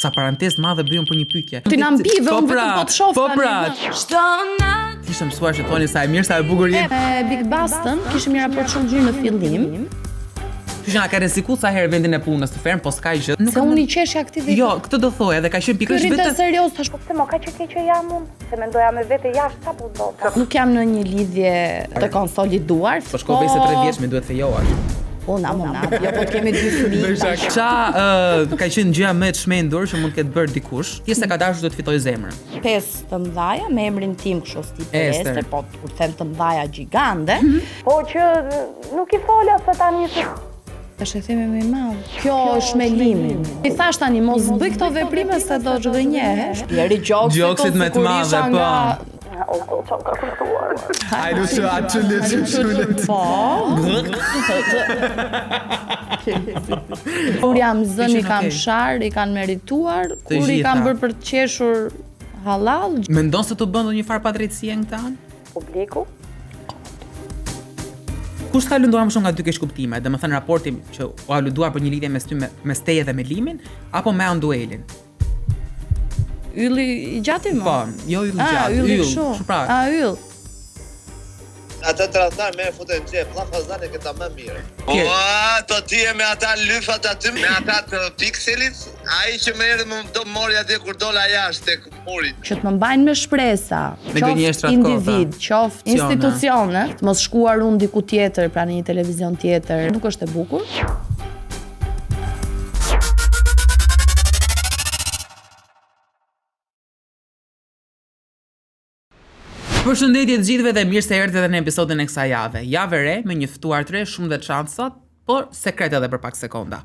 sa parantezë madhe bëjmë për një pyetje. Ti na mbive, unë vetëm po të shoh tani. Kishte mësuar që thoni sa e mirë sa e bukur je. Me Big Bastën kishim një raport shumë gjyrë në fillim. Që na ka rrezikuar sa herë vendin e punës të ferm, po s'ka gjë. Se unë i qeshja aktive. Jo, këtë do thoj, edhe ka qenë pikërisht vetë. vetë. Serioz tash Po pse mo ka që keqë jam unë? Se mendoja me vete jashtë çapo do. nuk jam në një lidhje të konsoliduar. Po shkove se 3 vjeç më duhet fejoash. Una, jo po të kemi 2 fëmijë. Qa ka qenë gjëja më e çmendur që mund të ketë bërë dikush? Pjesa ka dashur do të fitoj zemrën. 5 të mëdhaja me emrin tim kështu si Ester. Ester, po kur them të mëdhaja gjigande. Po që nuk i fola se tani Tash e themi më i madh. Kjo është me limin. I thash tani mos bëj këto veprime se do të zhgënjehesh. Jeri Gjoksit më të madhe, po. o çon ka kuptuar. Ai luçi atë Po. Kur jam zën i kam shar, i kanë merituar, kur i kam bërë për të qeshur halal. Mendon se të bën ndonjë farë padrejtësie në këtë anë? Publiku Kush ka lënduar më shumë nga dy keq kuptime? Domethënë raporti që u a lënduar për një lidhje mes teje dhe me Limin apo me duelin? Ylli i gjati më? Po, jo ylli i gjatë. Ylli kështu. Pra. Yll. Ata tradhtar me futen xhep, llafazane këta më mirë. Po, to ti me ata lyfat aty, me ata të pikselit, ai që më erdhi më do mori atje kur dola jashtë tek muri. Që të më mbajnë me shpresa, qoftë individ, qoftë institucione, të mos shkuar unë diku tjetër, pra në një televizion tjetër, nuk është e bukur. Përshëndetje të gjithëve dhe mirë se erdhët edhe në episodin e kësaj jave. Javë re me një ftuar të re, shumë dhe çanca, por sekret edhe për pak sekonda.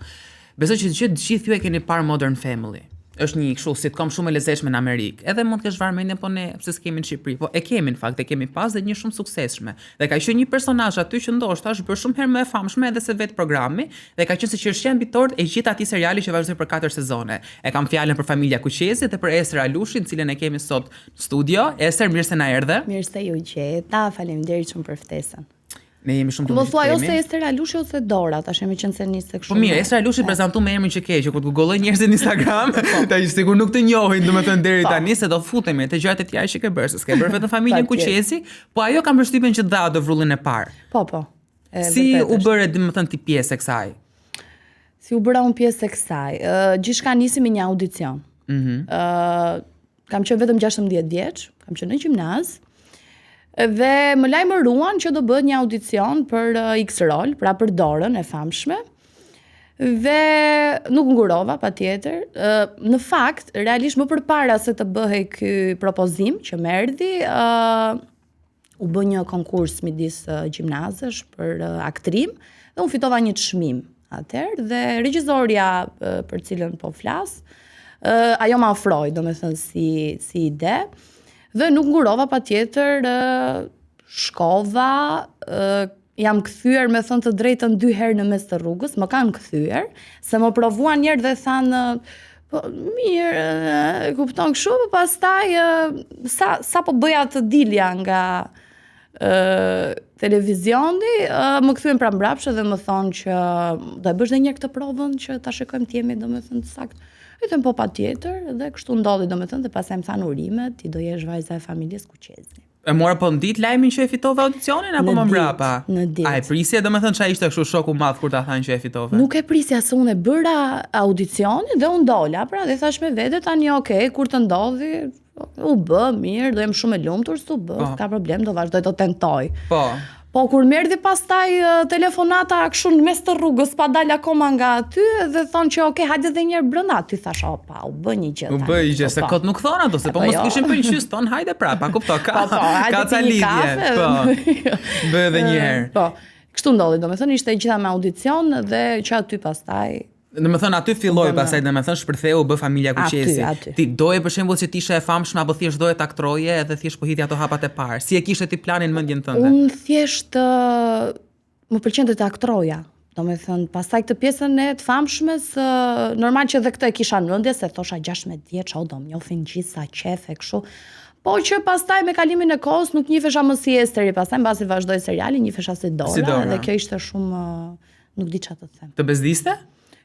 Besoj që të gjithë ju e keni parë Modern Family. Është një kështu sitcom shumë e lezetshme në Amerikë. Edhe mund të kesh varë mendjen, po ne pse s'kemi në Shqipëri. Po e kemi në fakt, e kemi pas dhe një shumë suksesshme. Dhe ka qenë një personazh aty që ndoshta është bërë shumë herë më e famshme edhe se vetë programi, dhe ka qenë qirshën bitor e gjithë atij seriali që vazhdoi për 4 sezone. E kam fjalën për familja Kuqezi dhe për Ester Alushin, të cilën e kemi sot në studio. Ester, mirë se na erdhe. Mirë se ju gjeta, faleminderit shumë për ftesën. Ne jemi shumë të mos thuaj ose Ester Alushi ose Dora, tash jemi qenë se nisë kështu. Po mirë, Ester Alushi prezantu me emrin që ke, që kur të googloj njerëzit në Instagram, tash sigur nuk të njohin, domethënë deri tani se do futemi te gjërat e tjera që ke bërë, se s'ke bërë vetëm familjen Kuqezi, po ajo kam përshtypjen që dha dovrullin e parë. Po. Si u bëre domethënë ti pjesë e kësaj? Si u bëra unë pjesë e kësaj? Gjithçka nisi me një audicion. Kam qenë vetëm 16 vjeç, kam qenë në gjimnaz. Dhe më lajmëruan që do bëhet një audicion për X rol, pra për Dorën e famshme. Dhe nuk ngurova patjetër. Në fakt, realisht më përpara se të bëhej ky propozim që më erdhi, u bë një konkurs midis gjimnazësh për aktrim dhe unë fitova një çmim atëherë dhe regjisorja për cilën po flas, ajo më ofroi, domethënë si ide. Dhe nuk ngurova patjetër, shkova, jam kthyer me thënë të drejtën 2 herë në mes të rrugës, më kanë kthyer, se më provuan njerë dhe thanë, po mirë, kupton kështu, po pastaj sa po bëja të dilja nga televizioni, më kthyen pra mbrapsht dhe më thonë që do e bësh edhe një herë këtë provën që ta shikojmë ti jemi domethënë të saktë. I them po patjetër dhe kështu ndodhi domethënë dhe pastaj më thanë urimet, ti do jesh vajza e familjes Kuqezi. E mora po në ditë lajmin që e fitove audicionin apo më mbrapa? Në ditë. A e prisje domethënë çfarë ishte kështu shoku i madh kur ta thanë që e fitove? Nuk e prisja se unë e bëra audicionin dhe unë dola, pra dhe thash me vete tani okay, kur të ndodhi u bë mirë, do jem shumë e lumtur s'u bë, ka problem, do vazhdoj të tentoj. Po kur më erdhi pastaj telefonata kështu në mes të rrugës, pa dal akoma nga aty dhe thonë që okay, hajde edhe një herë brenda, ty thash opa, u bë një gjë tani. U bë një gjë, se kot nuk thonë ato, se po mos kishin për një qys ton, hajde prapa, kupto, ka ca lidhje. Po. Bë edhe një herë. Po. Kështu ndodhi, domethënë ishte gjitha me audicion dhe që aty pastaj Domethënë aty filloi pastaj domethënë shpërtheu bë familja Kuqezi. Aty. Ti doje për shembull që të ishe e famshme apo thjesht doje të aktroje edhe thjesht po hiti ato hapat e parë. Si e kishe ti planin mendjen tënde? Unë thjesht më pëlqente të aktroja. Domethënë pastaj këtë pjesën e të famshmes, normal që edhe këtë e kisha në mendje se thosha 16 vjeç, do më njohin gjithë sa qefe kështu. Po që pastaj me kalimin e kohës nuk njihesha më si Esteri, pastaj mbasi vazhdoi seriali, njihesha si Dora dhe kjo ishte shumë nuk di çfarë të them. Të bezdiste?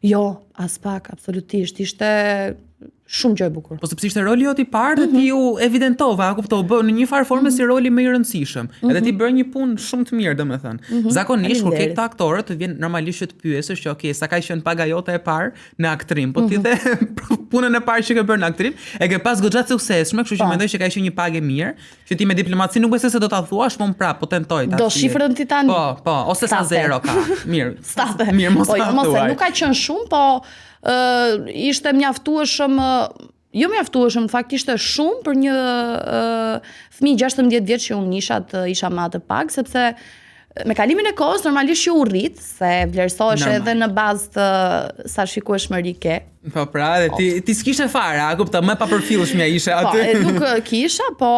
Jo, as pak, absolutisht. Ishte shumë gjë e bukur. Po sepse ishte roli jot i parë dhe ti u evidentove, a kuptoj, bë në një farë forme si roli më i rëndësishëm. Edhe ti bëre një punë shumë të mirë, domethënë. Zakonisht kur ke këta aktorë të vjen normalisht që të pyesësh që okay, sa ka qenë paga jote e parë në aktrim, po ti the punën e parë që ke bërë në aktrim, e ke pas goxha të suksesshme, kështu që mendoj që ka qenë një pagë mirë, që ti me diplomaci nuk besoj se do ta thuash, po prap, po tentoj ta. Do shifrën ti tani. Po, ose sa zero ka. Mirë. State. Mirë, mos ta thuaj. Nuk ka qenë shumë, po ishte mjaftueshëm. Jo mjaftueshëm, në fakt ishte shumë për një fëmijë 16 vjeç që unë isha më atë pag, sepse me kalimin e kohës normalisht që u rrit, se vlerësohesh edhe në bazë të sa shikueshmëri ke. Po pra, edhe ti s'kishe fare, a kuptoj, më pa përfillshmja ishe aty. Po, nuk kisha, po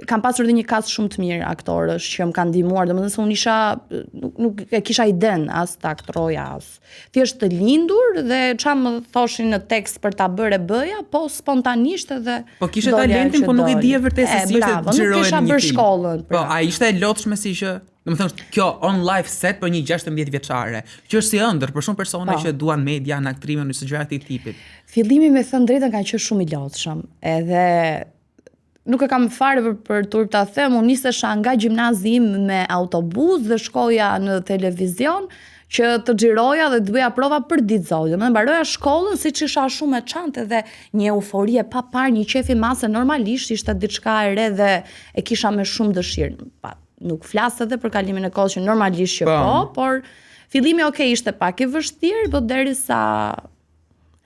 kam pasur edhe një kast shumë të mirë aktorësh që më kanë ndihmuar, domethënë se unë nuk e kisha iden as të aktroja as. Thjesht të lindur dhe çfarë më thoshin në tekst për ta bërë bëja, po spontanisht edhe. Po kishe talentin, po nuk e dije vërtet se si ishte xhirohet një film. Nuk kisha bërë shkollën. Po, a ishte e lotshme si që domethënë kjo on live set për një 16 vjeçare, që është si ëndër për shumë persona që duan media në aktrimin ose gjëra të këtij tipi. Fillimi me thënë drejtën ka qenë shumë i lotshëm. Edhe nuk e kam fare për turp ta them, unë nisesha nga gjimnazi im me autobus dhe shkoja në televizion që të xhiroja dhe të bëja prova për ditë. Më mbaroja shkollën siç isha shumë e çantë dhe një eufori e pa parë, një qef i madh se normalisht ishte diçka e re dhe e kisha me shumë dëshirë. Nuk flas edhe për kalimin e kohës që normalisht që po, por fillimi ishte pak i vështirë, po derisa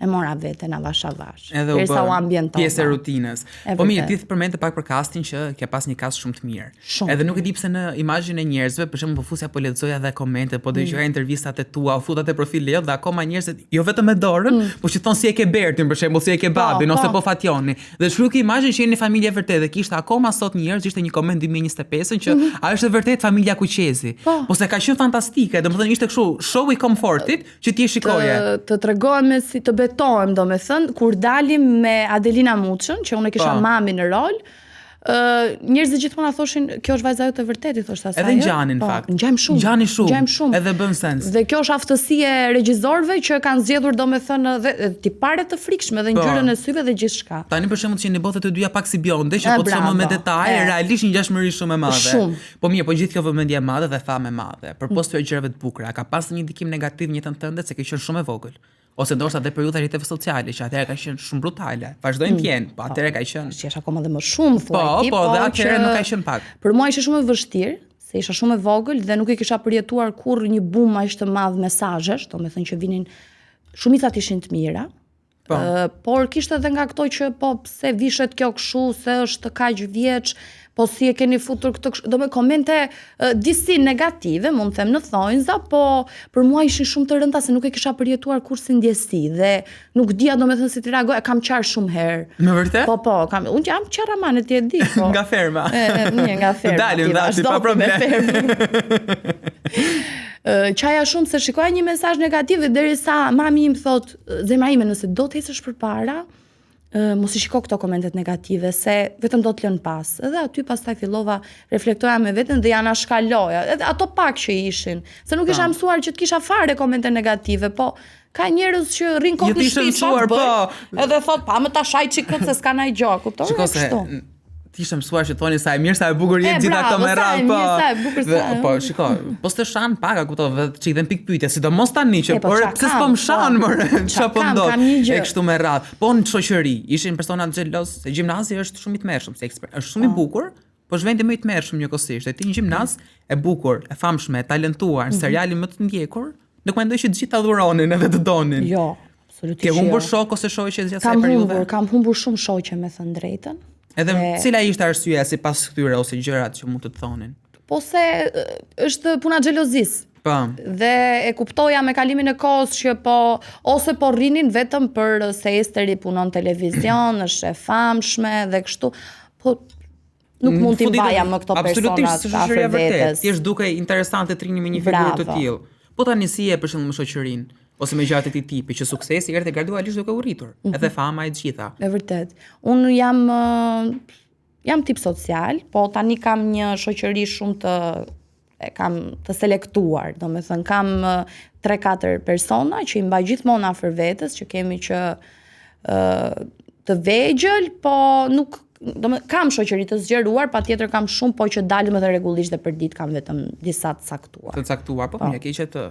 e mora veten avash. Edhe u bë pjesë e rutinës. Po mirë, ti përmend pak për castin që ke pas një cast shumë të mirë. Edhe nuk e di pse në imazhin e njerëzve, për shembull po fusja po lexoja edhe komente, po dëgjoja intervistat e tua, u futa te profili jot dhe akoma njerëzit jo vetëm me dorën, po që thon si e ke Bertin për shembull, si e ke babin ose po Fationi. Dhe shkruaj ke imazhin që jeni familje vërtet dhe kishte akoma sot njerëz, ishte një koment 2025 që a është vërtet familja Kuqezi. Po se ka qenë fantastike, domethënë ishte kështu show i comfortit që ti e shikoje. Të tregohem si të betohem, domethënë kur dalim me Adelina Muçën, që unë kisha mami në rol, njerëzit gjithmonë thoshin kjo është vajza jote vërtet, i thoshta asaj. Edhe ngjanin në fakt. Ngjajmë shumë. Edhe bën sens. Dhe kjo është aftësi e regjizorëve që kanë zgjedhur domethënë dhe tipare të frikshme dhe ngjyrën e syve dhe gjithçka. Tani për shembull që në botët e dyja pak si bjonde, që po të shohim me detaje, realisht një ngjashmëri shumë e madhe. Po mirë, po gjithë kjo vëmendje e madhe dhe famë e madhe, përpos këtyre gjërave të bukura, ka pasur një ndikim negativ në jetën tënde se ke qenë shumë e vogël. Ose ndoshta dhe periudha e rrjeteve sociale, që atëherë ka qenë shumë brutale. Vazhdojnë të jenë, po atëherë ka qenë. Është akoma dhe më shumë thuaj ti. Po, dhe atëherë nuk ka qenë pak. Për mua ishte shumë e vështirë, se isha shumë e vogël dhe nuk e kisha përjetuar kurrë një boom aq të madh mesazhesh, domethënë që vinin shumicat ishin të mira. Por kishte edhe nga këto që po pse vishet kjo kështu, se është kaq vjeç, po si e keni futur këtë kështu, domethënë komente disi negative, mund të them në thonjza, po për mua ishin shumë të rënda se nuk e kisha përjetuar kurrë si ndjesi dhe nuk dija domethënë si të reagoj, e kam qarë shumë herë. Me vërtet? Po, unë jam qarramane ti e di, po. Nga ferma. Nga ferma. Dalim, pa problem. Qaja shumë se shikoja një mesazh negativ dhe derisa mami im thot, zemra ime, nëse do të ecësh përpara, mos i shiko këto komentet negative, se vetëm do të lënë pas. Edhe aty pastaj fillova, reflektoja me veten dhe ja shkaloja. Edhe ato pak që ishin, se nuk isha mësuar që të kisha fare komente negative, po ka njerëz që rrin kot në shtëpi, edhe thot, pa më ta shaj çikët se s'ka ndaj gjë, kupton? Kështu. Ti ishe mësuar që thoni sa e mirë, sa e bukur jetë gjitha këto me radhë, po. Sa e bukur sa. Po, shiko, po s'të shan pak, kupto, vetë që i dhen pikë pyetje, sidomos tani që por pse s'po më shan more, çfarë po ndodh? E kështu me radhë. Po në shoqëri, ishin persona xheloz, se gjimnazi është shumë i tmerrshëm, është shumë i bukur, po është vendi më i tmerrshëm njëkohësisht. Ti një gjimnaz e bukur, e famshme, e talentuar, seriali më të ndjekur, nuk mendoj që të gjithë ta dhuronin edhe të donin. Jo, absolutisht. Ke humbur shok ose shoqe gjatë kësaj periudhe? Kam humbur shumë shoqe, me thënë drejtën. Edhe cila ishte arsyeja sipas këtyre ose gjërat që mund të thonin? Po se është puna xhelozisë. Po. Dhe e kuptoja me kalimin e kohës që ose po rrinin vetëm për se Esteri punon televizion, është e famshme dhe kështu, po nuk mund t'i mbaja më këto personat afër vetes. Ti je duke interesante të rini me një figurë të tillë. Po tani si e për shembull me shoqërinë? Ose me gjatë të këtij tipi, që suksesi erdhi gradualisht duke u rritur, edhe fama e gjitha. E vërtet. Unë jam tip social, po tani kam një shoqëri shumë të selektuar, domethënë kam 3-4 persona që i mbaj gjithmonë afër vetes, që kemi që të vegjël, po nuk kam shoqëri të zgjeruar, patjetër kam shumë, po që dalëm edhe rregullisht dhe për ditë kam vetëm disa të caktuar. Të caktuar, po mirë, ke që të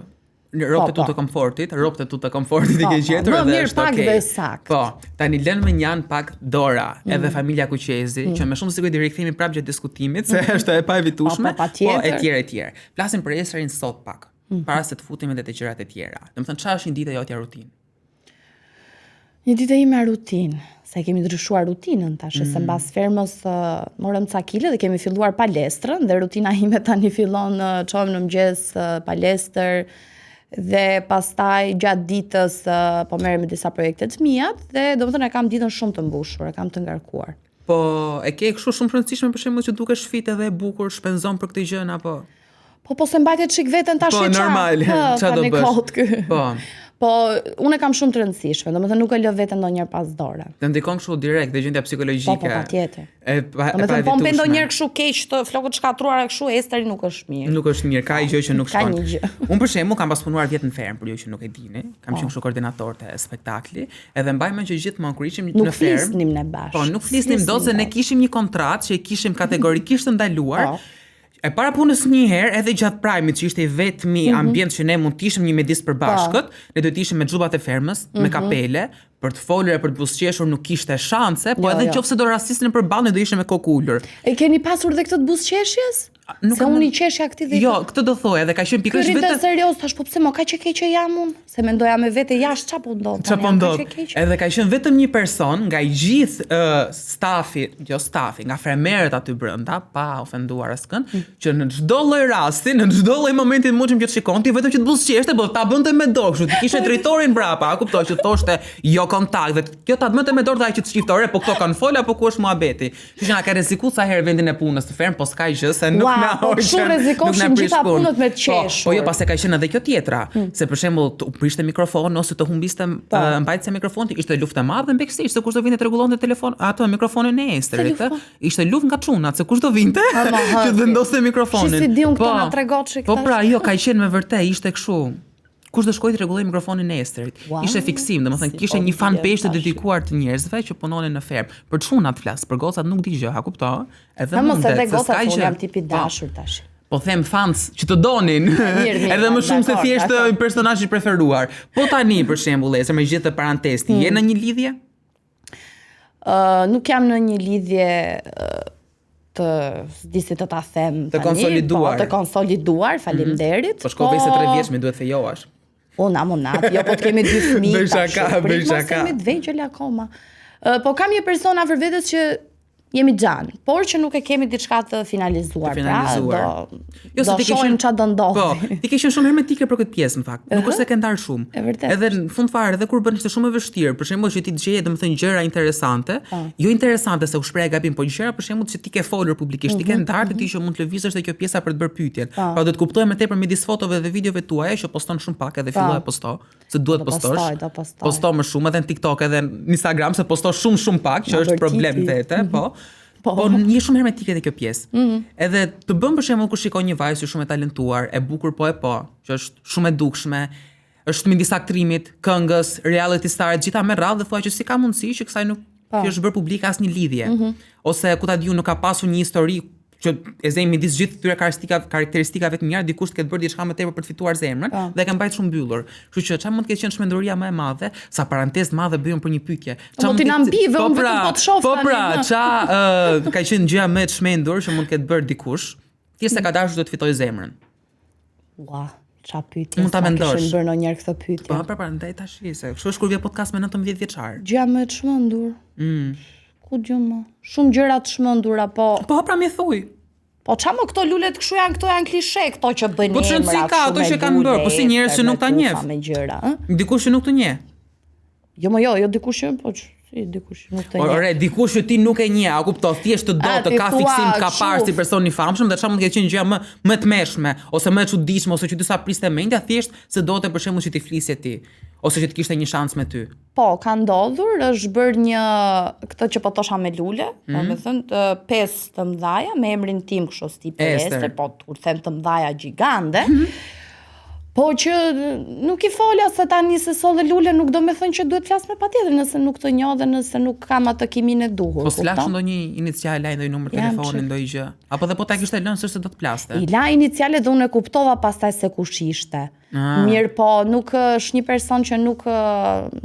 ropët e tu të komfortit, ropët e tu të komfortit i ke gjetur edhe dhe mirë pak dhe sakt. Po, tani lënë më njanë pak Dora, edhe familja Kuqezi, që me shumë siguri rikthehemi prapë gjatë diskutimit, se është e pa evitueshme, po etj. Flasim për Esterin sot pak, para se të futemi edhe te gjërat e tjera. Domethënë çfarë është një ditë jotja rutinë? Një ditë ime rutinë, se kemi ndryshuar rutinën tash, se mbas fermës morëm ca kile dhe kemi filluar palestrën dhe rutina ime tani fillon çohem në mëngjes palestër dhe pastaj gjatë ditës po merrem me disa projekte të mia dhe domethënë kam ditën shumë të mbushur, e kam të ngarkuar. Po e ke kështu shumë rëndësishme për shembull që dukesh fit edhe e bukur, shpenzon për këtë gjë apo? Po se mbajtet çik veten tash po, normal, çfarë do bësh? Po, unë kam shumë të rëndësishme, domethënë nuk e lë veten ndonjëherë pas dore. Të ndikon kështu direkt dhe gjendja psikologjike. Po, patjetër. Domethënë po më ndonjëherë kështu keq të flokët shkatruara kështu, Esteri nuk është mirë. Nuk është mirë, ka gjë që nuk shkon. Ka një gjë. Unë për shembull kam pas punuar vjet në fermë, për ju që nuk e dini. Kam qenë kështu koordinator të spektakli, edhe mbaj mend që gjithmonë kur ishim në fermë. Nuk flisnim ne bashkë. Po, nuk flisnim dot se ne kishim një kontratë që e kishim kategorikisht të ndaluar. E para punës një herë, edhe gjatë prajmit që ishte i vetmi ambient që ne mund të ishim një midis përbashkët, ne do të ishim me xhubat e fermës, me kapele, për të folur e për të buzëqeshur nuk kishte shanse, po edhe nëse do rastisnin në përballë ne do ishim me kokë ulur. E keni pasur dhe këtë të buzëqeshjes? Se unë i qeshja këtij dhe jo, këtë do thoj, edhe ka qenë pikërisht vetë. Këtë serioz, tash po pse më kaq e keq jam unë? Se mendoja me vete jashtë çapo ndodh. Çapo ndodh. Edhe ka qenë vetëm një person nga i gjithë stafi, nga fermerët aty brenda, pa ofenduar askën, që në çdo lloj rasti, në çdo lloj momenti mundshëm që të shikonti, vetëm që të buzëqeshte, po ta bënte me dorë, kështu ti kishe drejtorin brapa, a kuptoj që thoshte jo kontakt, dhe kjo ta bënte me dorë dhe ai që të shiftore, po këto kanë fol apo ku është muhabeti. Kështu që na ka rrezikuar sa herë vendin e punës të ferm, po s'ka gjë se nuk po shumë rrezikoshim gjitha punët me të qeshur. Po jo, pastaj ka qenë edhe kjo tjetra, se për shembull u prishte mikrofon ose të humbiste mbajtëse mikrofon, ishte luftë e madhe në backstage, se kush do vinte të rregullonte telefon, ato mikrofonin e Esterit, ishte luftë nga çunat, se kush do vinte që të vendoste mikrofonin. Si diun këto na tregoçi këtë. Po pra, jo, ka qenë me vërtet, ishte kështu. Kush do shkojë të rregulloj mikrofonin e Esterit. Ishte fiksim, domethënë kishte një fanpage të dedikuar të njerëzve që punonin në fermë. Për çunat flas, për gocat nuk di gjë, a kupton? Edhe mos edhe gocat unë jam tipi dashur tash. Po them fans që të donin. Edhe më shumë se thjesht personazhi i preferuar. Po tani për shembull, Ester, me gjithë të parantesti, je në një lidhje? Nuk jam në një lidhje të disi të ta them tani. Të konsoliduar. Po, të konsoliduar, faleminderit. Po shkoj se 3 vjeçme duhet fejohesh. Unat, jo po të kemi 2 fëmijë. Bëj shaka. Kemi të vegjël akoma. Po kam një person afër vetes që jemi xhan, por që nuk e kemi diçka të finalizuar. Do shohim çfarë do ndodhi. Po, ti ke qenë shumë hermetike për këtë pjesë në fakt. Nuk është se ke ndar shumë. Edhe në fund fare, edhe kur bën ishte shumë e vështirë, për shembull që ti të gjeje domethënë gjëra interesante, jo interesante se u shpreh gabim, po gjëra për shembull që ti ke folur publikisht, ti ke ndarë ti që mund të lëvizësh te kjo pjesa për të bërë pyetjen. Pra do të kuptoj më tepër midis fotove dhe videove tuaja që poston shumë pak edhe filloj posto, se duhet postosh. Posto më shumë edhe në TikTok edhe në Instagram se posto shumë pak, që është problem vete, po. Po një shumë hermetike te kjo pjesë. Edhe të bën për shembull kur shikon një vajzë shumë e talentuar, e bukur po, që është shumë e dukshme, është midis aktrimit, këngës, reality star, gjitha me radhë dhe thua që si ka mundësi që kësaj nuk është bërë publike asnjë lidhje. Ose ku ta diu nuk ka pasur një histori që e zemi midis gjithë këtyre karakteristikave të mira, dikush të ketë bërë diçka më tepër për të fituar zemrën dhe ka mbajtur shumë mbyllur. Kështu që çfarë mund të ketë qenë shmenduria më e madhe, sa parantezë madhe bëjmë për një pyetje. Çfarë mund të na mbive, unë vetëm po të shoh tani. Po pra, ç'a ka qenë gjëja më e çmendur që mund të ketë bërë dikush, thjesht se ka dashur të fitojë zemrën. Ua, ç'a pyetje. Mund ta mendosh. Kishin bërë ndonjëherë këtë pyetje. Po, pra, ndaj tash se kështu është kur vjen podcast me 19 vjeçar. Gjëja më e çmendur. Ku diun më? Shumë gjëra të çmendura, po. Po pra më thuaj. Po ç'a më këto lulet kështu janë, këto janë klishe, këto që bëjnë emra. Po çon si ka ato që kanë bërë, po si njerëz që nuk ta njeh. Me gjëra, Dikush që nuk të njeh. Jo dikush që po si dikush nuk të njeh. Ore, dikush që ti nuk e njeh, a kupton, thjesht të do të ka fiksim, ka parë si person i famshëm dhe çfarë mund të ketë qenë gjëja më të mëshme ose më e çuditshme ose që ty sa priste mendja, thjesht se do të për shembull që ti flisje ti ose që të kishte një shans me ty. Po, ka ndodhur, është bërë një këtë që po thosha me lule, domethënë 5 të mëdhaja me emrin tim kështu si Ester, po kur them të mëdhaja gjigande. Po që nuk I folja se tani se solle lule nuk do me thënë që duhet flas me patjetër nëse nuk të njoh dhe nëse nuk kam atë kimin e duhur. Po s'lash ndonjë iniciale, ndonjë numër telefoni, ndonjë gjë. Apo dhe po ta kishte lënë s'është se do të plaste. I la iniciale dhe unë e kuptova pastaj se kush ishte. Mirë po, nuk është një person që nuk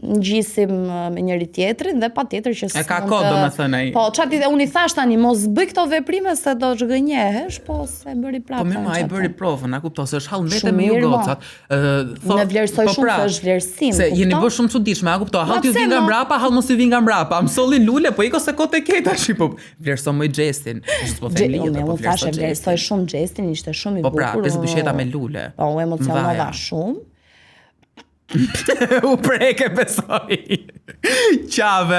ngjisim me njëri tjetrin dhe patjetër që e ka kod domethënë ai. Po, çati unë I thash tani mos bëj këto veprime se do zhgënjehesh, po se bëri prapë. Po më ai bëri provën, a kupton se është hall vetë me ju gocat. Në vlerësoj shumë se është vlerësim. Se jeni bërë shumë çuditshme, a kupton? Hall ti vin nga mbrapa, hall mos I vin nga mbrapa. Më solli lule, po iko se kot e ke tash, po vlerëso më gestin. Është po them lidhje, po vlerësoj shumë gestin, ishte shumë I bukur. Po pra, pesë bisheta me lule. Po u emocionova shumë. U preke besoj. Qave,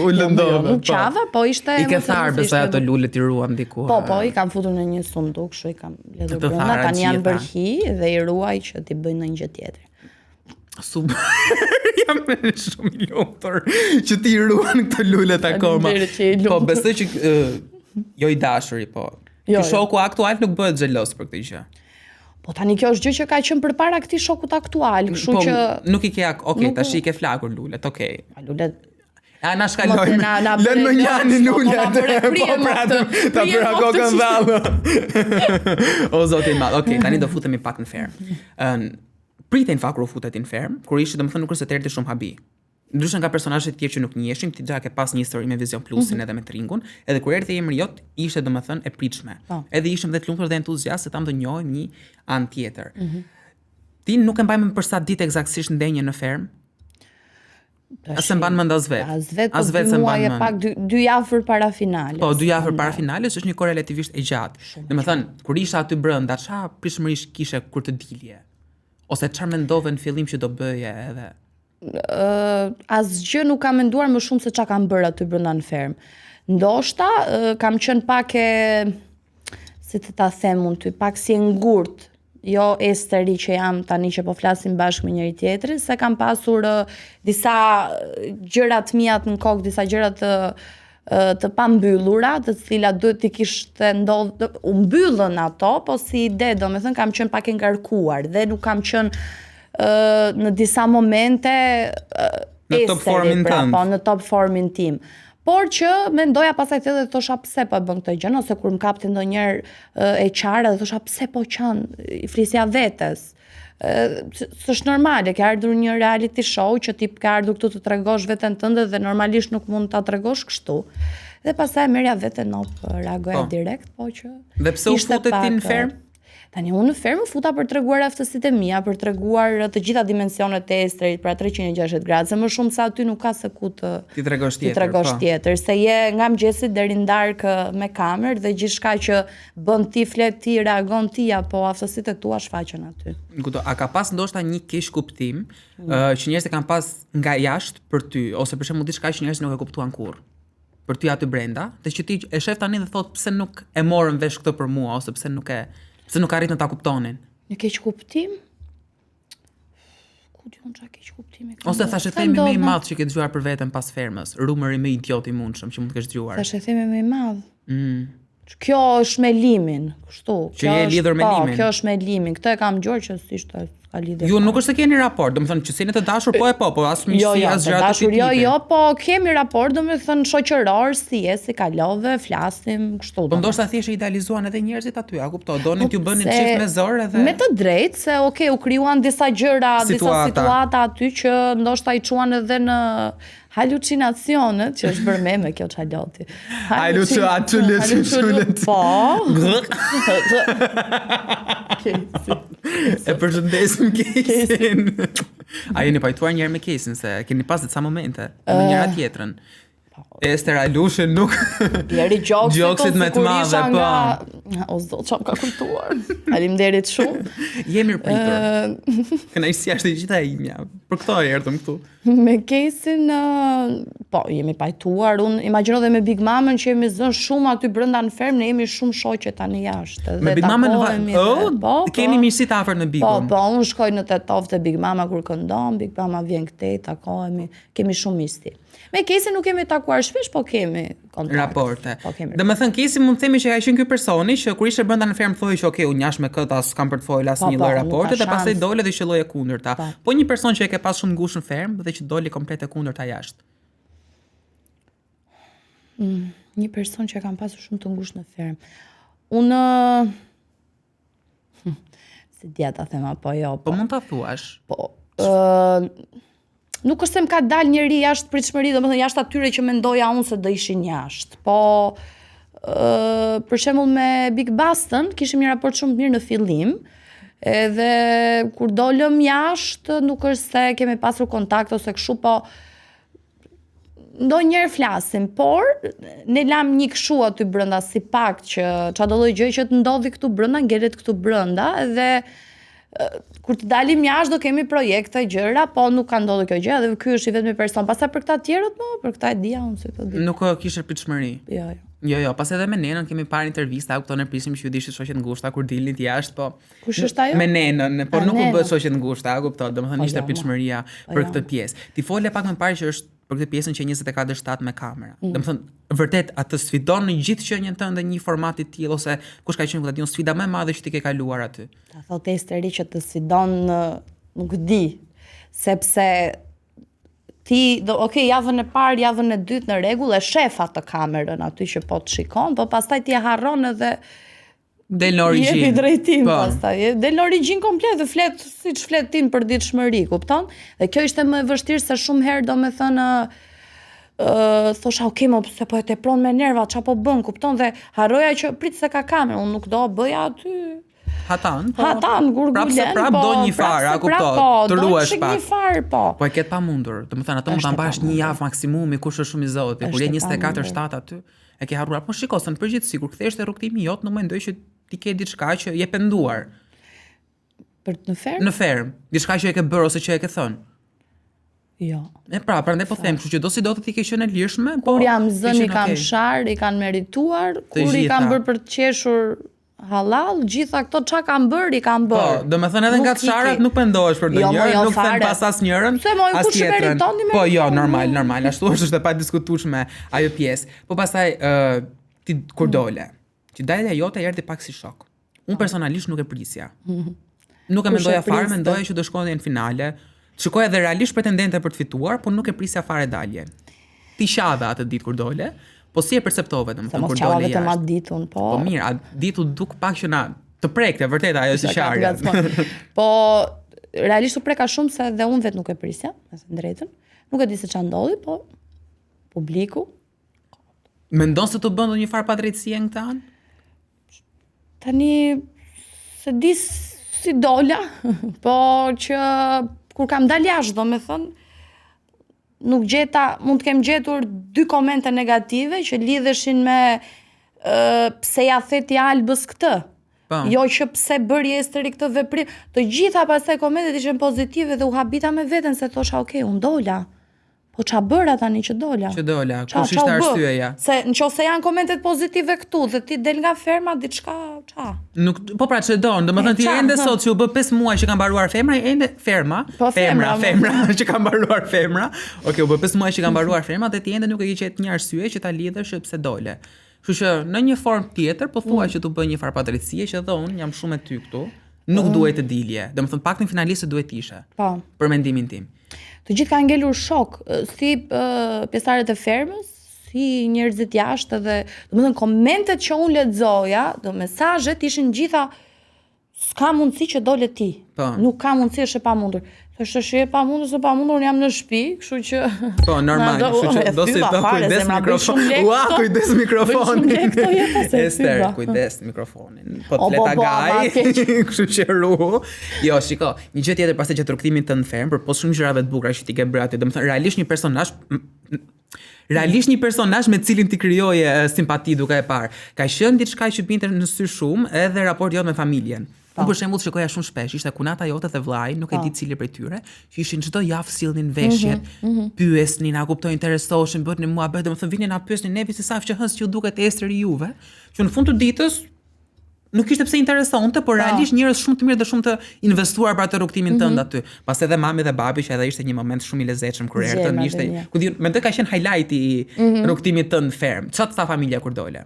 u lëndove. Nuk qave, po ishte... I ke tharë besoj ato lule t'i ruam diku. Po, I kam futur në një sunduk, kështu I kam ledhur brenda, tani janë bërhi dhe I ruaj që t'i bëjnë në një gjë tjetër. Super. Jam shumë I lumtur që ti ruan këto lulet akoma. Po, besoj që jo I dashuri, po. Ky shoku aktual nuk bëhet xhelos për këtë gjë. Po tani kjo është gjë që ka qenë përpara këtij shokut aktual, kështu që nuk I ke tash I ke flakur lulet, okay. Lulet na shkalojmë. Lën më njani lulet. Po pra, ta bëra kokën dhallë. O zoti I madh. Okej, tani do futemi pak në ferm. Pritej në fakt kur u futet në ferm, kur ishte domethënë nuk është se të erdhi shumë habi. Ndryshe nga personazhet e tjerë që nuk njiheshim, ti gjak e pas një histori me Vision Plusin edhe me Tringun, edhe kur erdhi emri jot, ishte domethënë e pritshme. Edhe ishim dhe të lumtur dhe entuziastë se tam do njohim një anë tjetër. Ti nuk e mbajmë për sa ditë eksaktësisht ndenjën në ferm? As e mban mend as vet. As vet se mban mend. Pak 2 javë para finales. Po 2 javë para finales është një kohë relativisht e gjatë. Domethënë, kur isha aty brenda, çfarë prishmërish kishe kur të dilje? Ose çfarë mendove në fillim që do bëje edhe? Asgjë nuk kam menduar më shumë se çka kam bërë aty brenda në ferm. Ndoshta kam qenë pak si të ta them unë ty, pak si e ngurt. Jo esteri që jam tani që po flasim bashkë me njëri tjetrin, se kam pasur disa gjëra të mia në kokë, disa gjëra të pambyllura, të cilat duhet t'i kishte ndodhur, u mbyllën ato, po si ide, domethënë kam qenë pak e ngarkuar dhe nuk kam qenë në disa momente në top formin tënd. Po në top formin tim. Por që mendoja pastaj edhe thosha pse po e bën këtë gjë, ose kur më kapte ndonjëherë e qarë dhe thosha pse po qan, I flisja vetes. S'është normale, ke ardhur një reality show që ti ke ardhur këtu të tregosh veten tënde dhe normalisht nuk mund ta tregosh kështu. Dhe pastaj merja veten reagoja direkt, po që dhe pse u futet ti në ferm? Tani unë në fermë futa për treguar aftësitë e mia, për treguar të gjitha dimensionet e estrit pra 360 gradë, se më shumë se aty nuk ka se ku të ti tregosh tjetër, se je nga mëngjesit deri në darkë me kamerë dhe gjithçka që bën ti, flet ti, reagon ti apo aftësitë e tua shfaqen aty. Kupto, a ka pas ndoshta një keq kuptim që njerëzit kanë pas nga jashtë për ty, ose për shembull diçka që njerëzit nuk e kuptuan kurrë për ty aty brenda, dhe që ti e shef tani dhe thot pse nuk e morën vesh këtë për mua, ose pse nuk arritën ta kuptonin. Në keq kuptim? Ku diun çka keq kuptimi ka. Ose thashë themi më I madh që ke dëgjuar për veten pas fermës, rumëri më idiot I mundshëm që mund të kesh dëgjuar. Thashë themi më I madh. Kjo është me limin, kështu. Që je lidhur me limin. Kjo është me limin. Këtë e kam dëgjuar që s'ishte ka lidhje. Ju nuk është se keni raport, domethënë që jeni të dashur po as miqësi as gjëra të tilla. Jo, po kemi raport, domethënë shoqëror, si kalove, flasim, kështu. Po ndoshta thjesht idealizuan edhe njerëzit aty, a kupton? Donin t'ju bënin çift me zor edhe me të drejtë se okay, u krijuan disa gjëra, disa situata aty që ndoshta I çuan edhe në halucinacionet, që është bërë me kjo çaloti. Halucinacionet. Po. E përshëndesim Kesin. A jeni pajtuar njëherë me Kesin se keni pas disa momente me njëra tjetrën? Ester Alushin nuk Bjeri gjoksit me të madhe, po. O zot, çam ka kuptuar. Faleminderit shumë. Jemi mirëpritur. Kënaqësia është e gjitha imja. Për këtë erdhëm këtu. Me Kesin, po, jemi pajtuar. Unë imagjino dhe me Big Mamën që jemi zënë shumë aty brenda në fermë, ne jemi shumë shoqe tani jashtë. Me Big Mamën, keni miqësi të afërt me Bigun. Po, unë shkoj në Tetov te Big Mama kur këndon, Big Mama vjen këtej, takohemi, kemi shumë miqësi. Me Kesin nuk kemi takuar shpesh po kemi kontakt. Raporte. Po kemi. Domethënë kesi mund të themi që ka qenë ky personi që kur ishte brenda në fermë thoi që okay, unë njash me këtë as kam për të folur asnjë lloj raporte dhe pastaj dole dhe qelloi e kundërta. Po një person që e ke pas shumë ngushtë në fermë dhe që doli komplet e kundërta jashtë. Një person që kam pasur shumë të ngushtë në fermë. Unë si dia ta them apo jo. Po mund ta thuash. Po nuk është se më ka dalë njëri jashtë pritshmëri, domethënë jashtë atyre që mendoja unë se do ishin jashtë. Po për shembull me Big Bastën kishim një raport shumë të mirë në fillim. Edhe kur dolëm jashtë nuk është se kemi pasur kontakt ose kështu, po ndonjëherë flasim, por ne lam një kështu aty brenda si pak që çado lloj gjë që të ndodhi këtu brenda ngelet këtu brenda dhe kur të dalim jashtë do kemi projekte, gjëra, po nuk ka ndodhur kjo gjë, dhe ky është i vetmi person. Pastaj për këta të tjerët, për këta e dia unë se po di. Nuk kishte pritshmëri. Jo. Jo, pas edhe me Nenën kemi parë intervista, kupton e prisim që ju dishit shoqet ngushta kur dilnit jashtë, po. Kush është ajo? Me Nenën, po nuk u bë shoqet ngushta, kupton, domethënë ishte pritshmëria për këtë pjesë. Ti fole pak më parë që është për këtë pjesën që 24/7 me kamera. Domethënë vërtet atë sfidon në gjithë qenien tënde një format i tillë ose kush ka qenë ku ta diun sfida më e madhe që ti ke kaluar aty? Ta thotë Esteri që të sfidon nuk di, sepse ti javën e parë, javën e dytë në rregull e shef atë kamerën aty që po të shikon, po pastaj ti e harron edhe del në origjinë. Jepi drejtim pastaj. Del në origjinë komplet dhe flet siç flet ti për ditëshmëri, kupton? Dhe kjo ishte më e vështirë se shumë herë domethënë thosha okay, mo pse po e tepron me nerva, ç'a po bën, kupton? Dhe harroja që prit se ka kamerë, unë nuk do bëja aty. Hatan, gurgulen, prap do një farë, a kupton? Të ruhesh pak. Një farë, po. Po e ket pamundur. Domethënë atë mund ta mbash një javë maksimumi, kush është shumë i zotit. Kur je 24/7 aty, e ke harruar. Po shiko, se në përgjithësi kur kthehesh te rrugtimi jot, nuk mendoj që ti ke diçka që je penduar. Për në fermë? Në fermë, diçka që e ke bërë ose që e ke thënë. Jo. E pra, prandaj po them, kështu që do si do të ti ke qenë e lirshme, po. Kur jam zënë i kam shar, i kanë merituar, kur i kam bërë për të qeshur halal, gjitha këto çka kam bërë, i kam bërë. Po, domethënë edhe nga çarat nuk mendohesh për ndonjëherë, nuk them pas asnjërin. As tjetrën. Po jo, normal, ashtu është e padiskutueshme ajo pjesë. Po pastaj ti kur dole, që dalja jote erdhi pak si shok. Unë personalisht nuk e prisja. Nuk e mendoja fare, mendoja që do shkonte në finale. Shikoja edhe realisht pretendente për të fituar, por nuk e prisja fare daljen. Ti qave atë ditë kur dole, po si e perceptove domethënë kur dole jashtë? Vetëm atë ditën, po. Po mirë, atë ditë duk pak që na të prekte vërtet ajo si qarja. Po realisht u preka shumë se dhe unë vetë nuk e prisja, me thënë drejtën. Nuk e di se ç'a ndodhi, po publiku. Mendon se të bën ndonjë farë padrejtësie në këtë anë? Tani se di si dola, po që kur kam dalë jashtë, domethënë nuk gjeta, mund të kem gjetur 2 komente negative që lidheshin me pse ja theti Albës këtë. Jo që pse bëri Esteri këtë veprim. Të gjitha pastaj komentet ishin pozitive dhe u habita me veten se thosha okay, unë dola. Po ç'a bëra tani që dola? Që dola, kush ishte arsyeja? Se nëse janë komentet pozitive këtu dhe ti del nga ferma diçka ç'a? Nuk, po pra ç'e don, domethënë ti ende sot që u bë 5 muaj që ka mbaruar femra, ende ferma, femra që ka mbaruar femra. Okej, u bë 5 muaj që ka mbaruar ferma dhe ti ende nuk e ke gjetë një arsye që ta lidhësh pse dole. Kështu që në një formë tjetër po thua që tu bën një farë padrejtësie që edhe unë jam shumë me ty këtu. Nuk duhet të dilje. Domethënë paktën finaliste duhet ishe. Po. Për mendimin tim. Të gjithë kanë ngelur shok, si pjesëtarët e fermës, si njerëzit jashtë dhe domethënë komentet që unë lexoja, mesazhet ishin gjitha s'ka mundësi që dole ti. Nuk ka mundësi, është e pamundur. Është e pamundur, se pamundur jam në shtëpi, kështu që po normal, kështu që do si do kujdes mikrofonin. Ua, kujdes mikrofonin. Ester, kujdes mikrofonin. Po të leta gaj, kështu që ruhu. Jo, shiko, një gjë tjetër pasi që rrugtimin tënd ferm, për poshtë shumë gjërave të bukura që ti ke bërë aty, domethënë realisht një personazh me cilin ti krijoje simpati duke e parë. Ka qenë diçka që binte në sy shumë edhe raporti jot me familjen. Unë për shembull shikoja shumë shpesh, ishte kunata jote dhe vllai, nuk e di cili prej tyre, që ishin çdo javë sillnin veshjet, pyesnin, na kuptoi, interesoheshin, bënin muhabet, domethënë vinin na pyesnin nevi se sa që hës që ju duket Esteri juve, që në fund të ditës nuk ishte pse interesonte, por realisht njerëz shumë të mirë dhe shumë të investuar për atë rrugtimin tënd aty. Pas edhe mami dhe babi që edhe ishte një moment shumë i lezetshëm kur erdhën, ishte, ku di, mendoj ka qenë highlighti i rrugtimit tënd ferm. Çfarë tha familja kur dole?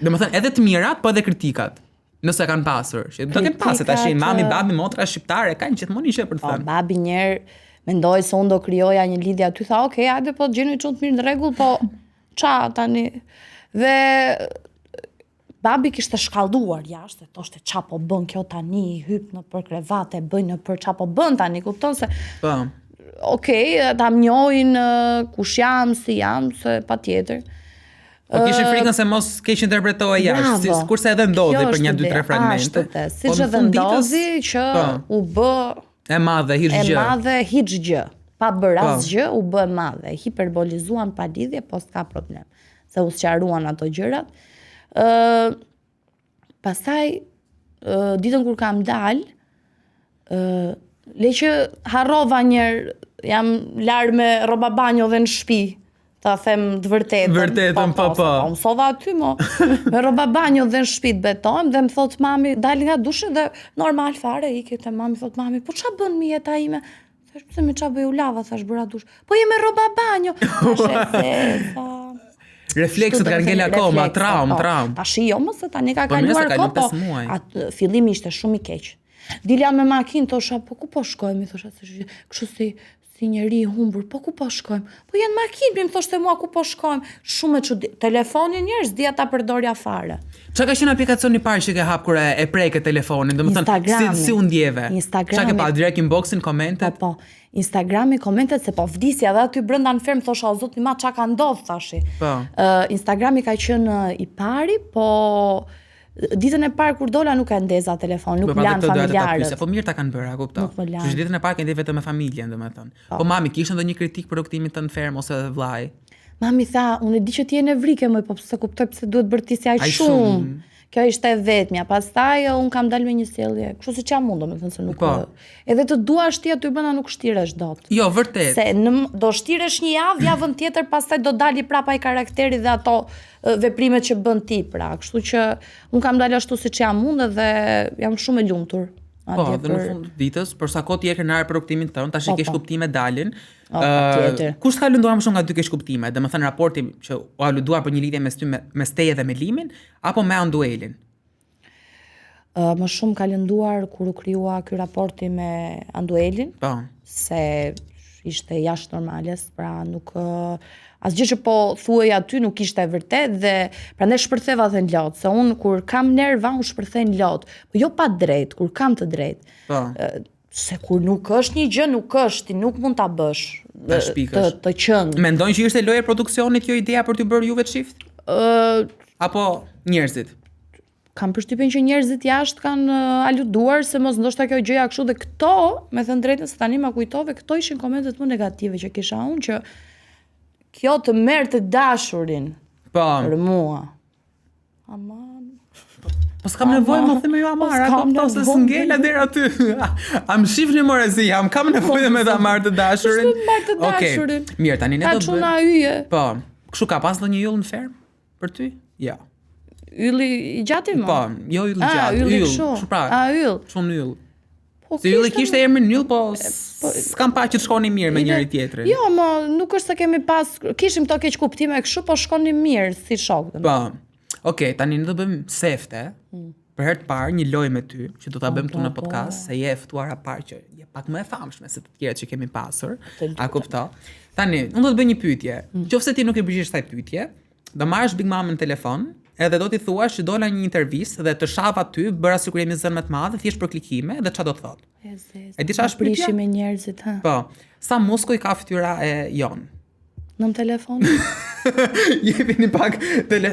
Domethënë edhe të mirat, po edhe kritikat. Nëse kanë pasur. Do të kenë pasur tash mami, babi, motra shqiptare kanë gjithmonë ishte për të thënë. Babi njerë mendoj se unë do krijoja një lidhje aty, tha, okay, hajde po gjeni çon të mirë në rregull, po ça tani. Dhe babi kishte shkallduar jashtë, thoshte ça po bën kjo tani, hyp në për krevate, bëj në për ça po bën tani, kupton se Po. okay, ta njohin kush jam, si jam, se patjetër. Po kishin frikën se mos keq interpretohej jashtë, kurse edhe ndodhi për 1-2-3 fragmente. Siç edhe ndodhi që u bë e madhe hiç gjë. Pa bërë asgjë, u bë e madhe. Hiperbolizuan pa lidhje, po s'ka problem. Se u sqaruan ato gjërat. Pastaj ditën kur kam dal, le që harrova njerë, jam larë me rroba banjo dhe në shtëpi. Ta them të vërtetën. Vërtetën, po. Mësova aty mo. Me rroba banjo dhe në shtëpi të betojmë dhe më thot mami, dal nga dushi dhe normal fare ikë te mami, thot mami, po ç'a bën mi jeta ime? Thash pse me ç'a bëj u lava, thash bëra dush. Po je me rroba banjo. Reflekset kanë ngel akoma, traum. Tash jo më se tani ka kaluar kohë. Atë fillimi ishte shumë i keq. Dilja me makinë, thosha, po ku po shkojmë? Thosha se kështu si njeri i humbur, po ku po shkojmë? Po jenë makinë, më thoshte mua ku po shkojmë. Shumë e çudi. Telefonin njerëz dia ta përdorja fare. Çka ka qenë aplikacioni i parë që ke hap kur e preke telefonin? Domethënë si u ndjeve? Çka ke pa direkt inboxin, komentet? Po. Instagrami, komentet, se po vdisja dhe aty brenda në ferm, thosha o zot ma çka ka ndodh tashi. Po. Instagrami ka qenë i pari, po ditën e parë kur dola nuk e ndeza telefon, nuk lan familjarët. Po mirë ta kanë bërë, kuptoj. Që ditën e parë kanë vetëm me familjen, domethënë. Po mami kishte ndonjë kritik për rrugtimin tënd ferm ose edhe vllai? Mami tha, unë e di që ti je nevrike, më po pse kuptoj pse duhet bërë ti si aq shumë. Kjo ishte e vetmja. Pastaj unë kam dalë me një sjellje, kështu siç jam unë, domethënë se nuk edhe të duash ti aty brenda nuk shtiresh dot. Jo, vërtet. Se do shtiresh një javë, javën tjetër pastaj do dali prapa i karakteri dhe ato veprimet që bën ti, pra. Kështu që unë kam dalë ashtu siç jam unë dhe jam shumë e lumtur. Po, dhe në fund ditës, për sa kohë ti je krenar për rrugtimin tënd, tash i kesh kuptime dalin. Kush ka lënduar më shumë nga dy kesh kuptime? Domethënë raporti që u aluduar për një lidhje mes teje dhe me Limin apo me Anduelin? Më shumë ka lënduar kur u krijua ky raporti me Anduelin. Po. Se ishte jashtë normales, pra nuk asgjë që po thuaj aty nuk ishte e vërtet dhe prandaj shpërtheva dhe në lot, se unë kur kam nerva unë shpërthej në lot, po jo pa drejt, kur kam të drejt. Po. Se kur nuk është një gjë, nuk është, ti nuk mund ta bësh. Të qënd. Mendojnë që ishte loja e produksionit kjo ideja për t'ju bërë juve çift? Apo njerëzit? Kam përshtypjen që njerëzit jashtë kanë aluduar se mos ndoshta kjo gjëja kështu dhe këto, me thënë drejtën se tani ma kujtove, këto ishin komentet më negative që kisha unë që kjo të merr të dashurin për mua. Aman. Po s'kam nevojë më themi ju Amara, po se s'ngela deri aty. Am shifni more si jam, kam nevojë me ta marr të dashurin. Okej. Mirë, tani ne do të çuna hyje. Po. Kështu ka pas ndonjë yll në ferm për ty? Jo. Ylli i gjatë më? Po, jo ylli i gjatë, yll. Kështu pra. Yll. Shumë yll. Si ylli kishte emrin yll, po s'kam pa që të shkoni mirë me njëri tjetrin. Jo, mo, nuk është se kemi pas, kishim këto keq kuptime kështu, po shkoni mirë si shok. Po. Okej, tani ne do bëjmë sefte. Për herë të parë një lojë me ty, që do ta bëjmë këtu në podcast, se je e ftuara parë që je pak më e famshme se të tjerët që kemi pasur. A kupto? Tani, unë do të bëj një pyetje. Nëse ti nuk e përgjigjesh kësaj pyetje, do marrësh Big Mamën në telefon, edhe do t'i thuash që dola një intervistë dhe të shava aty, bëra sikur jemi zënë më të madhe, thjesht për klikime dhe çfarë do të thotë. E di çfarë është pyetja? Prishim me njerëzit, ha. Po. Sa muskuj ka fytyra e jon? Në telefon? Jepini pak,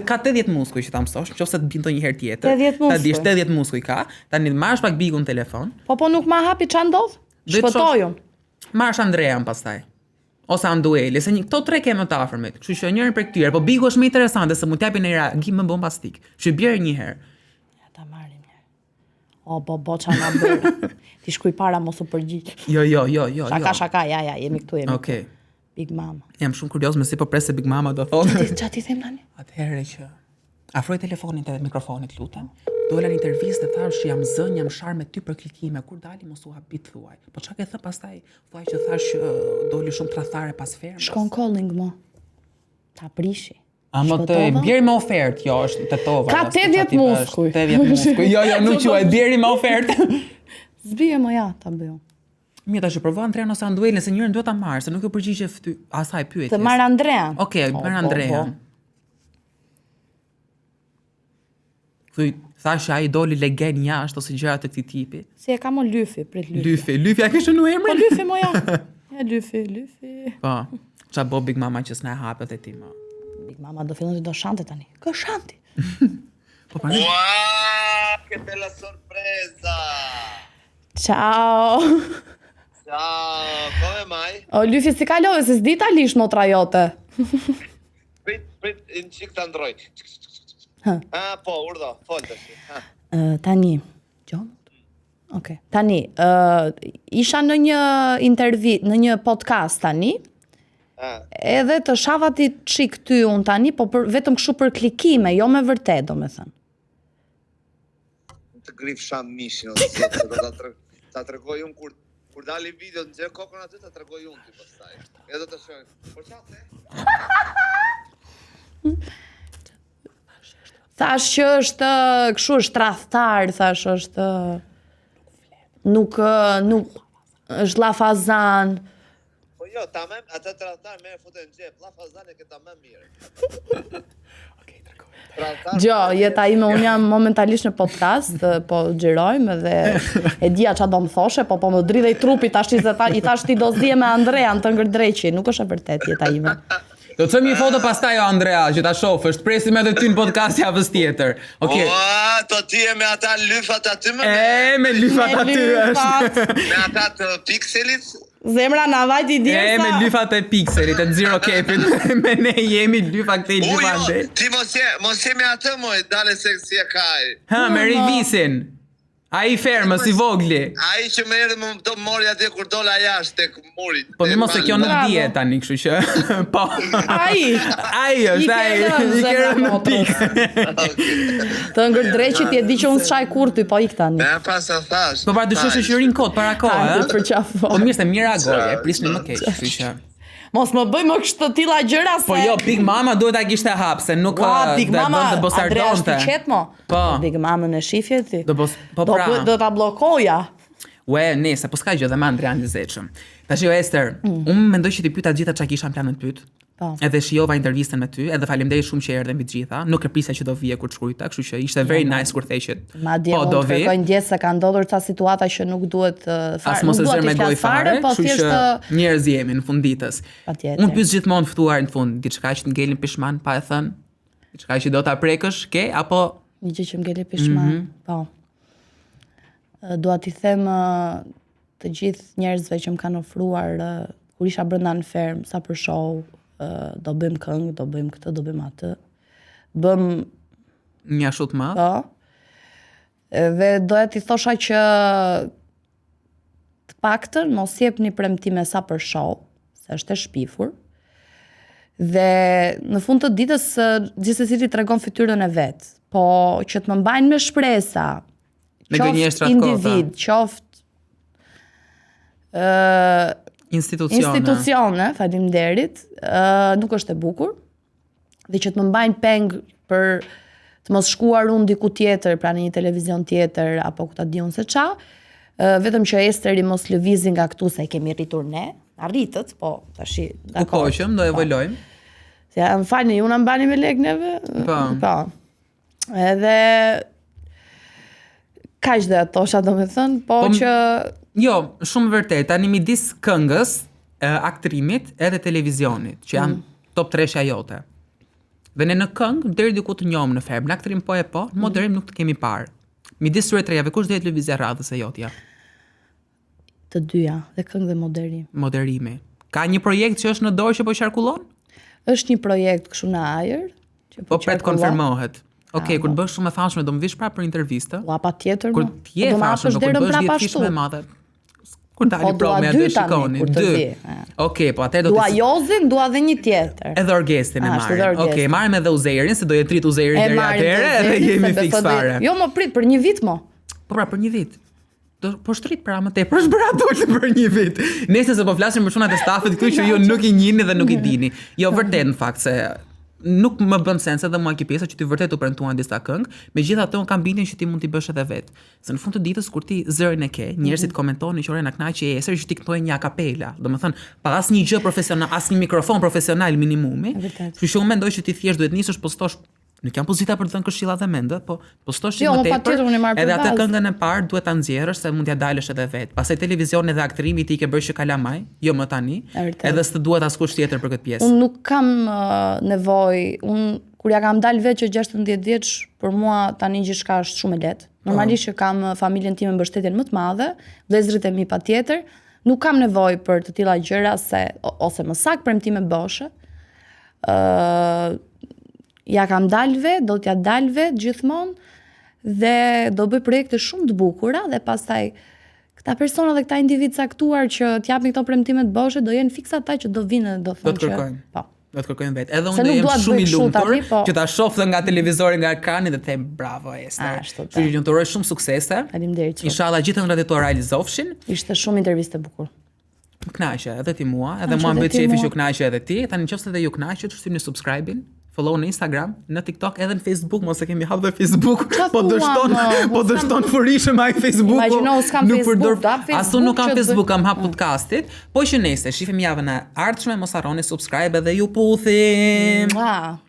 ka 80 muskuj që ta mësosh, nëse të bën ndonjëherë tjetër. 80 muskuj. Ta dish 80 muskuj ka, tani marrësh pak Bigun në telefon. Po nuk ma hapi ç'a ndodh? Shpëtojun. Marrësh Andrean pastaj. Ose Andueli, se këto tre kemë të afërmit. Kështu që njërin prej këtyre, po Bigu është më interesante se mund t'japin një reagim më bombastik. Që bjerë një herë. Ja ta marrim një. O bo ç'a na bër. Ti shkuj para mos u përgjigj. Jo. Shaka, ja, jemi këtu. Okej. Big Mama. Jam shumë kurioz me si po pres se Big Mama do thotë. Ç'a ti them tani? Atëherë që afroj telefonin te mikrofonit, lutem. Dola në intervistë dhe thash jam zënë, jam sharë me ty për klikime, kur dali mos u habit thuaj. Po çka ke thë pastaj? Thuaj që thash doli shumë tradhtare pas fermës. Shkon calling mo. Ta prishi. A më të bjeri me ofertë, jo, është tetova. Ka 80 muskuj. 80 muskuj. Jo, nuk quaj bjeri me ofertë. Zbije më ja, ta bëjmë. Mirë, tash provo Andrean ose Anduelin, se njërin duhet ta marr, se nuk e përgjigje asaj pyetjes. Të marr Andrean. Okej, marr Andrean. Thuj, thash ai doli legen jashtë ose gjëra të këtij tipi. Si e ka më Lyfi, prit Lyfi. Lyfi, a ke shënu emrin? Po Lyfi mo ja. Ja Lyfi. Po, qa bo Big Mama që s'na hapet e ti ma. Big Mama do fillon të do shante tani. Kë shanti? Po pra ne? Ua, che bella sorpresa! Ciao. Ciao, come mai? O Lyfi si kalove, se s'di italisht motra jote. Prit, në qik të ndroj. Po, urdo, fol të shi. Tani, Okej. Tani, isha në një në një podcast tani, edhe të shavati çik ty unë tani, po vetëm kështu për klikime, jo me vërtet, do me thënë. Të grif sham mishin, ose do ta tregoj unë kur dali video në gjë kokën aty, ta tregoj unë ti pastaj. Edhe do të shohim. Po çfarë? Thash që është kështu është tradhtar, thash është nuk është llafazan. Po jo, tamam, atë tradhtar merr futen në xhep, llafazan e ke tamam mirë. Okej, tregoj. Gjo, jeta ime, unë jam momentalisht në podcast, po xhirojmë dhe e dija ç'a do më thoshe, po më dridhej trupi tash i thash ti do zje me Andrean të ngërdreqi, nuk është e vërtet jeta ime. Do të them një foto pastaj o Andrea që ta shofësh, presim edhe ty në podcast javës tjetër. Okej. Ua, to ti e me ata lyfat aty më. Me lyfat aty është. Me ata të pikselit. Zemra na vajti djesa. Me lyfat e pikselit, e zero capin. Me ne jemi lyfa këtej lyfa ndej. Ti mos je me atë moj, dale se si e kaj. Ha, me Rivisin. Ai fermës i vogli. Ai që më erdhi më do mori atje kur dola jashtë tek muri. Po mi mos se kjo nuk dihet tani, kështu që po. Ai është ai. I kërë në pikë. Të ngërdreqit je di që unë s'çaj kur ty, po ik tani. Me pas sa thash. Po pra dyshosh që rin kot para kohë, Hajde për qafo. Po mirë se mirë reagoje, prisni më keq, kështu që. Mos më bëj më kështu të tilla gjëra se. Po jo, Big Mama duhet ta kishte hap, se nuk Big Mama, Andrea është i qetë mo. Po. Big Mama në shifje ti. Po pra. Do ta bllokoja. Ue, nese, po s'ka gjë dhe ma Andrea në lezeqëm. Tash jo, Ester, unë mendoj që ti pyeta gjitha çka kisha në planën pyet. Po. Edhe shijova intervistën me ty, edhe faleminderit shumë që erdhe mbi të gjitha. Nuk e prisja që do vije kur të shkruajta, kështu që ishte very nice kur the që Madje unë kërkoj ndjes se ka ndodhur ca situata që nuk duhet fare. Mos e zër me gojë fare, po thjesht njerëz jemi në fund ditës. Patjetër. Unë pyes gjithmonë ftuar në fund, diçka që të ngelin pishman pa e thënë, diçka që do ta prekësh, ke apo një gjë që ngeli pishman. Po. Dua t'i them të gjithë njerëzve që më kanë ofruar kur isha brenda në ferm, sa për show, do bëjmë këngë, do bëjmë këtë, do bëjmë atë. Bëm një ashut më? Po. Dhe doja t'i thosha që të paktën mos jepni premtime sa për show, se është e shpifur. Dhe në fund të ditës gjithsesi tregon fytyrën e vet, po që të më mbajnë me shpresa. Qoftë individ, qoftë institucione, faleminderit, nuk është e bukur, dhe që të më mbajnë peng për të mos shkuar unë diku tjetër, pra në një televizion tjetër, apo ku ta di unë se qa, vetëm që Esteri mos lëvizi nga këtu se kemi rritur ne, arritët, po tashi, dakor. U koqëm, do evolojmë. Se më falni, ju na mbani me lek neve? Po. Edhe kaq dhe ato tosha do me thënë, po që jo, shumë vërtet, tani midis këngës, aktrimit edhe televizionit, që janë top 3-sha jote. Dhe ne në këngë, deri diku të njohëm në ferm, në aktrim po e po, në moderim nuk të kemi parë. Midis tyre trejave, kush do jetë lëvizja radhës e jotja? Të dyja, dhe këngë dhe moderim. Moderimi. Ka një projekt që është në dorë që po qarkullon? Është një projekt kështu në ajër, që po pret konfirmohet. Okej, kur të bësh shumë e famshme, do më vish prapë për intervistë. Ua, patjetër. Kur t'je famshme, kur të bësh 10 fishme madhe. Kur dali promja do shikoni. 2. Okej, po atëherë do Dua Jozin, dua edhe një tjetër. edhe Orgestin e Ashtu, edhe marrim. Orgestin. Okej, marrim edhe Uzeirin, se do jetë trit Uzeirin deri atëherë edhe jemi fiks fare. Jo, më prit për një vit mo. Po pra, për një vit. Po shtrit pra më tepër, është bërë adult për një vit. Nëse se po flasim për çunat e stafit këtu që ju nuk i njihni dhe nuk i dini. Jo vërtet në fakt se nuk më bën sens edhe mua kjo pjesa që ti vërtet u premtuan disa këngë, megjithatë unë kam bindjen që ti mund t'i bësh edhe vet. Se në fund të ditës kur ti zërin e ke, njerëzit komentonin që ore na kënaqi e esër që ti këndoj një akapela. Domethënë, pa asnjë gjë profesional, asnjë mikrofon profesional minimumi. Kështu që unë mendoj që ti thjesht duhet nisësh postosh. Nuk jam pozita për të thënë këshilla dhe mende, po postosh Jo, më unë patjetër unë e marr për edhe atë bazë. këngën e parë duhet ta nxjerrësh se mund t'ja dalësh edhe vet. Pastaj televizioni dhe aktrimi ti ke bërë që kalamaj, jo më tani. E vërtet. Edhe s'të duhet askush tjetër për këtë pjesë. Unë nuk kam nevojë, unë kur ja kam dalë vetë që 16 vjeç, për mua tani gjithçka është shumë e lehtë. Normalisht që kam familjen time mbështetjen më të madhe, vëllezërit e mi patjetër, nuk kam nevojë për të tilla gjëra ose më saktë premtime boshe. Ja kam dalë vetë, do t'ja dalë vetë gjithmonë dhe do bëj projekte shumë të bukura dhe pastaj këta persona dhe këta individ caktuar që t'japin këto premtime të boshe do jenë fiksa ata që do vinë dhe do Do thonë të që kërkojnë. po. Do të kërkojnë vetë. Edhe Se unë nuk jem dua të shumë bëj i kështu lumtur tani, po. që ta shoh dhe nga televizori, nga ekrani dhe të them bravo Ester. Ashtu, Kështu që ju uroj shumë suksese. Faleminderit. Inshallah gjithë ëndrat e tua realizofshin. Ishte shumë intervistë e bukur. Më kënaqe edhe ti mua, edhe Kënaqe mua edhe mbet ti qefi mua. që kënaqe edhe ti. Tani nëse edhe ju kënaqet, shtypni subscribe-in. Follow në Instagram, në TikTok, edhe në Facebook, mos e kemi hap dhe Facebook, po dështon furishëm ai Facebooku. Imagjino, s'kam Facebook, do hap Facebook Asu nuk kam që Facebook, bëj- kam hap podcastit, po që nëse shifim javën e ardhshme, mos harroni subscribe edhe ju puthim. Mua.